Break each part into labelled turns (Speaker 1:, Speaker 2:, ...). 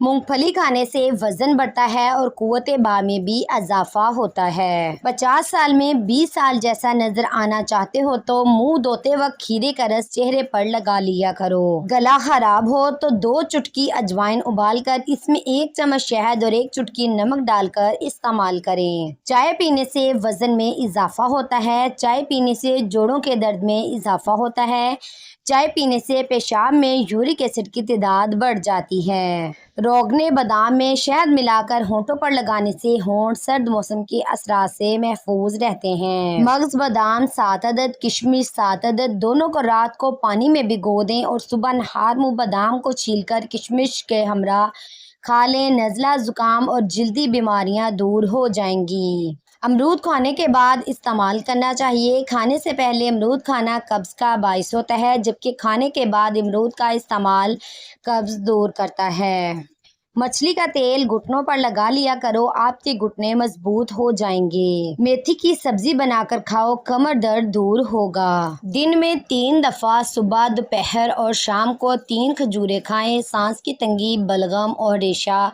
Speaker 1: मूंगफली खाने से वजन बढ़ता है और कुव्वत बा में भी इजाफा होता है। 50 साल में 20 साल जैसा नजर आना चाहते हो तो मुंह धोते वक्त खीरे का रस चेहरे पर लगा लिया करो। गला खराब हो तो 2 चुटकी अजवाइन उबालकर इसमें 1 चम्मच शहद और 1 चुटकी नमक डालकर इस्तेमाल करें। चाय पीने से वजन में इजाफा होता है। चाय पीने से जोड़ों के दर्द में इजाफा होता है। चाय पीने से पेशाब में यूरिक एसिड की तादाद बढ़ जाती है। रोगने बादाम में शहद मिलाकर होंठों पर लगाने से होंठ सर्द मौसम के असरात से महफूज रहते हैं। मगज बादाम 7 अदद, किशमिश 7 अदद, दोनों को रात को पानी में भिगो दें और सुबह नहार मुंह बादाम को छीलकर किशमिश के हमरा खा लें। नज़ला, जुकाम और जल्दी बीमारियां दूर हो जाएंगी। अमरूद खाने के बाद इस्तेमाल करना चाहिए। खाने से पहले अमरूद खाना कब्ज़ का बाइस होता है, जबकि खाने के बाद अमरूद का इस्तेमाल कब्ज़ दूर करता है। मछली का तेल घुटनों पर लगा लिया करो, आपके घुटने मजबूत हो जाएंगे। मेथी की सब्जी बनाकर खाओ, कमर दर्द दूर होगा। दिन में 3 दफ़ा सुबह, दोपहर और शाम को 3 खजूरें खाएं। सांस की तंगी, बलगम और रेशा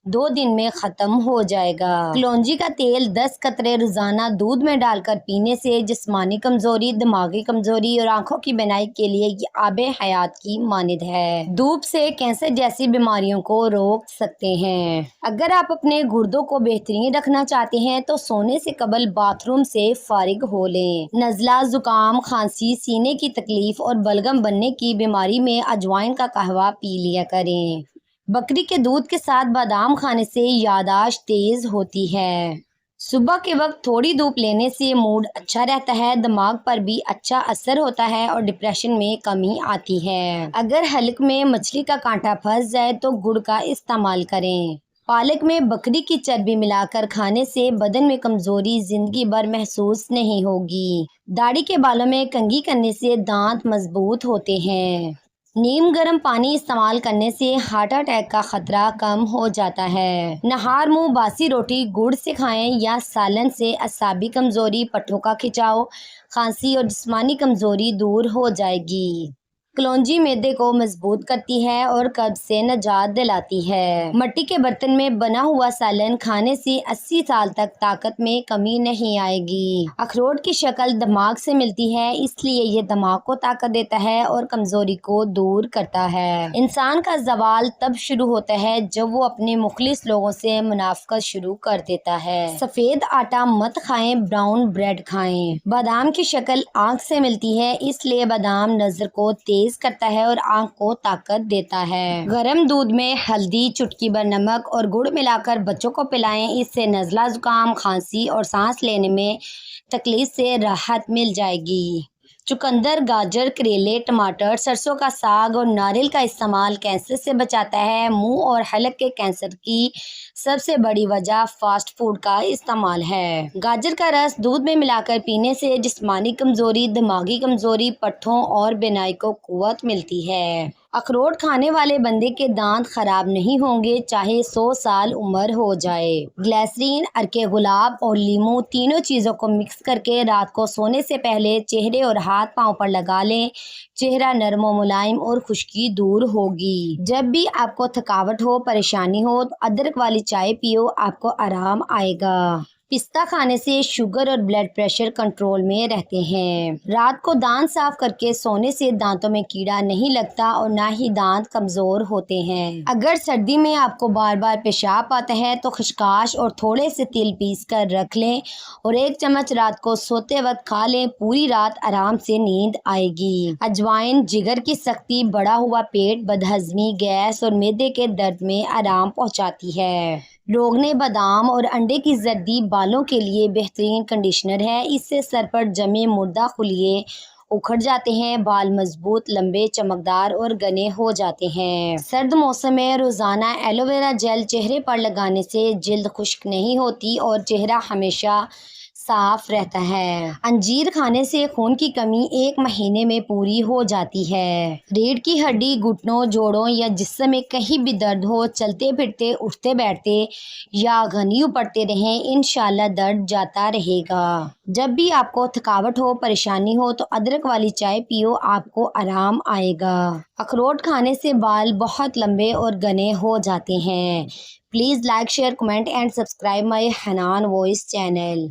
Speaker 1: 2 दिन में ख़त्म हो जाएगा। कलौंजी का तेल 10 कतरे रोज़ाना दूध में डालकर पीने से जिस्मानी कमज़ोरी, दिमागी कमज़ोरी और आंखों की बीनाई के लिए ये आबे हयात की मानिद है। धूप से कैंसर जैसी बीमारियों को रोक सकते हैं। अगर आप अपने गुर्दों को बेहतरीन रखना चाहते हैं तो सोने से कबल बाथरूम से फारिग हो लें। नज़ला, जुकाम, खांसी, सीने की तकलीफ और बलगम बनने की बीमारी में अजवाइन का कहवा पी लिया करें। बकरी के दूध के साथ बादाम खाने से यादाश्त तेज होती है। सुबह के वक्त थोड़ी धूप लेने से मूड अच्छा रहता है, दिमाग पर भी अच्छा असर होता है और डिप्रेशन में कमी आती है। अगर हलक में मछली का कांटा फंस जाए तो गुड़ का इस्तेमाल करें। पालक में बकरी की चर्बी मिलाकर खाने से बदन में कमजोरी जिंदगी भर महसूस नहीं होगी। दाढ़ी के बालों में कंघी करने से दांत मजबूत होते हैं। नीम गर्म पानी इस्तेमाल करने से हार्ट अटैक का खतरा कम हो जाता है। नहार मुंह बासी रोटी गुड़ से खाएं या सालन से असाबी कमजोरी, पट्टों का खिंचाव, खांसी और जिस्मानी कमजोरी दूर हो जाएगी। कलौंजी मैदे को मजबूत करती है और कब्ज से निजात दिलाती है। मिट्टी के बर्तन में बना हुआ सालन खाने से 80 साल तक ताकत में कमी नहीं आएगी। अखरोट की शक्ल दिमाग से मिलती है, इसलिए ये दिमाग को ताकत देता है और कमजोरी को दूर करता है। इंसान का जवाल तब शुरू होता है जब वो अपने मुखलिस लोगों से मुनाफकत शुरू कर देता है। सफेद आटा मत खाएं, ब्राउन ब्रेड खाएं। बादाम की शक्ल आँख से मिलती है, इसलिए बादाम नजर को तेज करता है और आंख को ताकत देता है। गरम दूध में हल्दी, चुटकी भर नमक और गुड़ मिलाकर बच्चों को पिलाएं। इससे नज़ला, जुकाम, खांसी और सांस लेने में तकलीफ से राहत मिल जाएगी। चुकंदर, गाजर, करेले, टमाटर, सरसों का साग और नारियल का इस्तेमाल कैंसर से बचाता है। मुंह और हलक के कैंसर की सबसे बड़ी वजह फास्ट फूड का इस्तेमाल है। गाजर का रस दूध में मिलाकर पीने से जिस्मानी कमजोरी, दिमागी कमजोरी, पट्ठों और बीनाई को कुव्वत मिलती है। अखरोट खाने वाले बंदे के दांत खराब नहीं होंगे, चाहे 100 साल उम्र हो जाए। ग्लिसरीन, अर्के गुलाब और लीमू तीनों चीज़ों को मिक्स करके रात को सोने से पहले चेहरे और हाथ पांव पर लगा लें। चेहरा नरम और मुलायम और खुश्की दूर होगी। जब भी आपको थकावट हो, परेशानी हो तो अदरक वाली चाय पियो, आपको आराम आएगा। पिस्ता खाने से शुगर और ब्लड प्रेशर कंट्रोल में रहते हैं। रात को दांत साफ करके सोने से दांतों में कीड़ा नहीं लगता और ना ही दांत कमजोर होते हैं। अगर सर्दी में आपको बार बार पेशाब आता है तो खसकाश और थोड़े से तिल पीस कर रख लें और 1 चम्मच रात को सोते वक्त खा लें। पूरी रात आराम से नींद आएगी। अजवाइन जिगर की सख्ती, बढ़ा हुआ पेट, बदहजमी, गैस और मैदे के दर्द में आराम पहुंचाती है। रोगने बादाम और अंडे की जर्दी बालों के लिए बेहतरीन कंडीशनर है। इससे सर पर जमे मुर्दा खुलिये उखड़ जाते हैं, बाल मजबूत, लंबे, चमकदार और घने हो जाते हैं। सर्द मौसम में रोजाना एलोवेरा जेल चेहरे पर लगाने से जिल्द खुश्क नहीं होती और चेहरा हमेशा صاف رہتا ہے۔ انجیر کھانے سے خون کی کمی 1 مہینے میں پوری ہو جاتی ہے۔ ریڑھ کی ہڈی، گھٹنوں، جوڑوں یا جسم میں کہیں بھی درد ہو، چلتے پھرتے، اٹھتے بیٹھتے یا غنیوں پڑتے رہیں، انشاءاللہ درد جاتا رہے گا۔ جب بھی آپ کو تھکاوٹ ہو، پریشانی ہو تو ادرک والی چائے پیو، آپ کو آرام آئے گا۔ اخروٹ کھانے سے بال بہت لمبے اور گھنے ہو جاتے ہیں۔ Please like, share, comment and subscribe my Hanan voice channel.